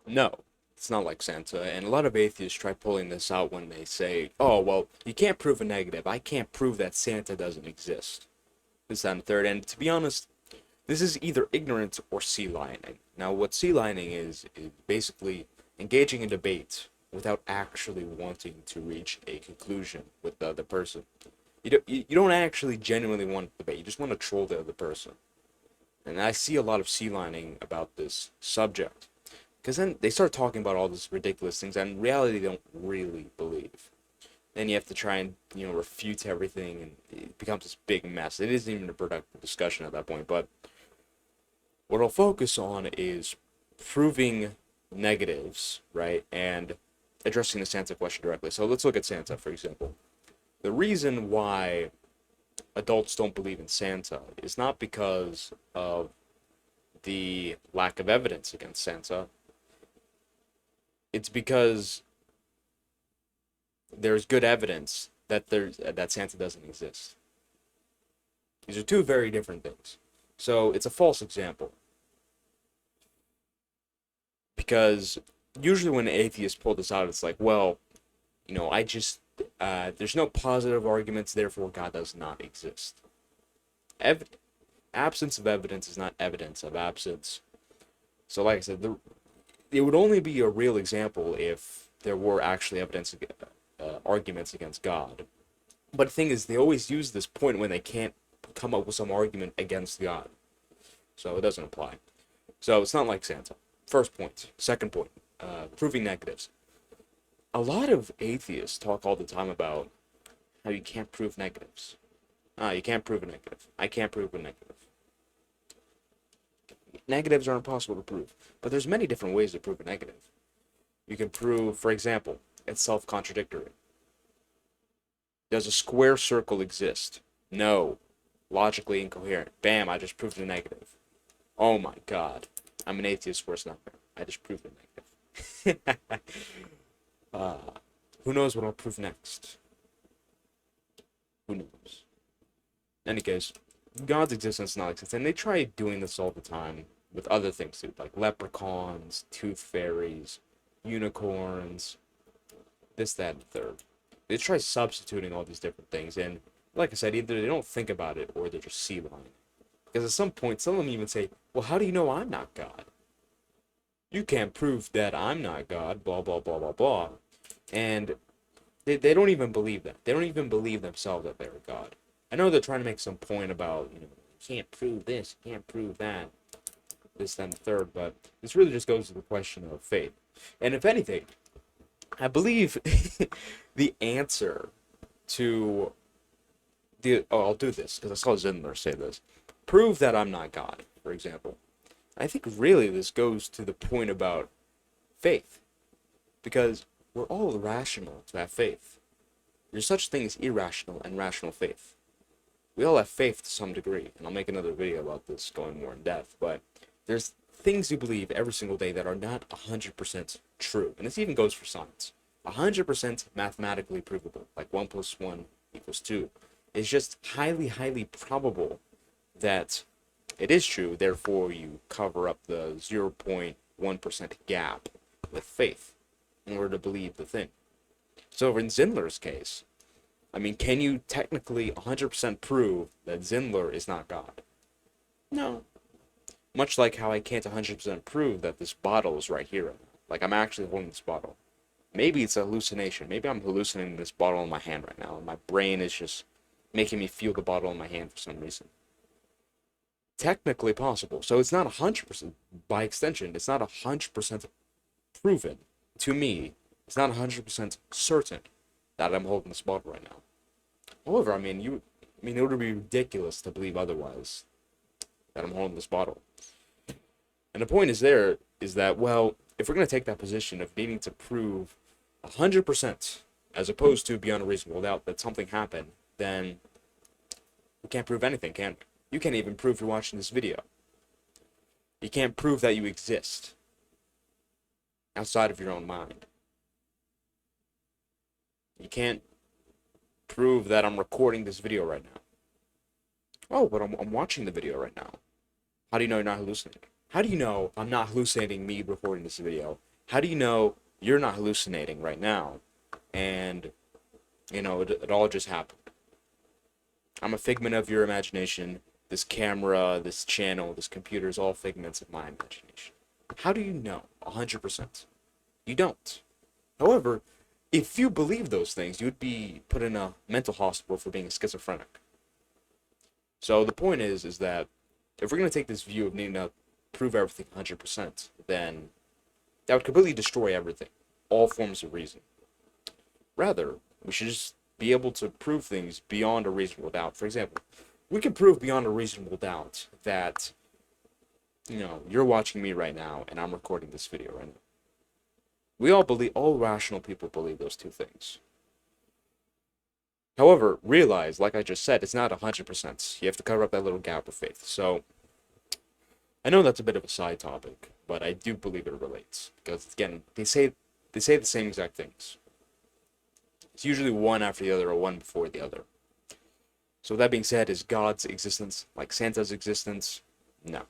No, it's not like Santa. And a lot of atheists try pulling this out when they say, oh, well, you can't prove a negative. I can't prove that Santa doesn't exist. This, that, and the third. And to be honest, this is either ignorance or sea lining. Now, what sea lining is basically engaging in debate without actually wanting to reach a conclusion with the other person. You don't actually genuinely want to debate. You just want to troll the other person. And I see a lot of sea lining about this subject. Because then they start talking about all these ridiculous things that in reality they don't really believe. Then you have to try and, refute everything, and it becomes this big mess. It isn't even a productive discussion at that point, but what I'll focus on is proving negatives, right? And addressing the Santa question directly. So let's look at Santa, for example. The reason why adults don't believe in Santa is not because of the lack of evidence against Santa. It's because there's good evidence that Santa doesn't exist. These are two very different things. So it's a false example. Because usually when atheists pull this out, it's like, well, there's no positive arguments, therefore God does not exist. Ev- Absence of evidence is not evidence of absence. So, like I said, it would only be a real example if there were actually arguments against God. But the thing is, they always use this point when they can't come up with some argument against God. So it doesn't apply. So it's not like Santa. First point. Second point, proving negatives. A lot of atheists talk all the time about how you can't prove negatives. You can't prove a negative. I can't prove a negative. Negatives are impossible to prove. But there's many different ways to prove a negative. You can prove, for example, it's self-contradictory. Does a square circle exist? No. Logically incoherent. Bam, I just proved a negative. Oh my god. I'm an atheist worst nightmare. I just proved a negative. uh, who knows what I'll prove next? Who knows? In any case, God's existence is not existence. And they try doing this all the time with other things too, like leprechauns, tooth fairies, unicorns, this, that, and the third. They try substituting all these different things, and like I said, either they don't think about it or they're just sea lining. Because at some point, some of them even say, well, how do you know I'm not God? You can't prove that I'm not God, blah, blah, blah, blah, blah. And they don't even believe that. They don't even believe themselves that they're God. I know they're trying to make some point about, you can't prove this, you can't prove that, this, then the third, but this really just goes to the question of faith. And if anything, I believe the answer to I'll do this because I saw Zindler say this. Prove that I'm not God, for example. I think really this goes to the point about faith, because we're all rational to have faith. There's such thing as irrational and rational faith. We all have faith to some degree, and I'll make another video about this going more in depth, but there's things you believe every single day that are not 100% true, and this even goes for science. 100% mathematically provable, like 1 plus 1 equals 2. It's just highly, highly probable that it is true, therefore you cover up the 0.1% gap with faith in order to believe the thing. So in Zindler's case, I mean, can you technically 100% prove that Zindler is not God? No. Much like how I can't 100% prove that this bottle is right here. Like, I'm actually holding this bottle. Maybe it's a hallucination. Maybe I'm hallucinating this bottle in my hand right now, and my brain is just making me feel the bottle in my hand for some reason. Technically possible. So it's not 100%, by extension, it's not 100% proven to me. It's not 100% certain that I'm holding this bottle right now. However, it would be ridiculous to believe otherwise, that I'm holding this bottle. And the point is that, well, if we're going to take that position of needing to prove 100%, as opposed to beyond a reasonable doubt that something happened, then we can't prove anything, can we? You can't even prove you're watching this video. You can't prove that you exist outside of your own mind. You can't prove that I'm recording this video right now. Oh, but I'm watching the video right now. How do you know you're not hallucinating? How do you know I'm not hallucinating me recording this video How do you know you're not hallucinating right now and, it all just happened? I'm a figment of your imagination. This camera, this channel, this computer is all figments of my imagination. How do you know 100%? You don't. However, if you believe those things, you would be put in a mental hospital for being schizophrenic. So the point is that if we're going to take this view of needing to prove everything 100%, then that would completely destroy everything, all forms of reason. Rather, we should just be able to prove things beyond a reasonable doubt. For example, we can prove beyond a reasonable doubt that, you're watching me right now and I'm recording this video right now. We all believe, all rational people believe those two things. However, realize, like I just said, it's not 100%. You have to cover up that little gap of faith. So, I know that's a bit of a side topic, but I do believe it relates. Because, again, they say the same exact things. It's usually one after the other or one before the other. So with that being said, is God's existence like Santa's existence? No.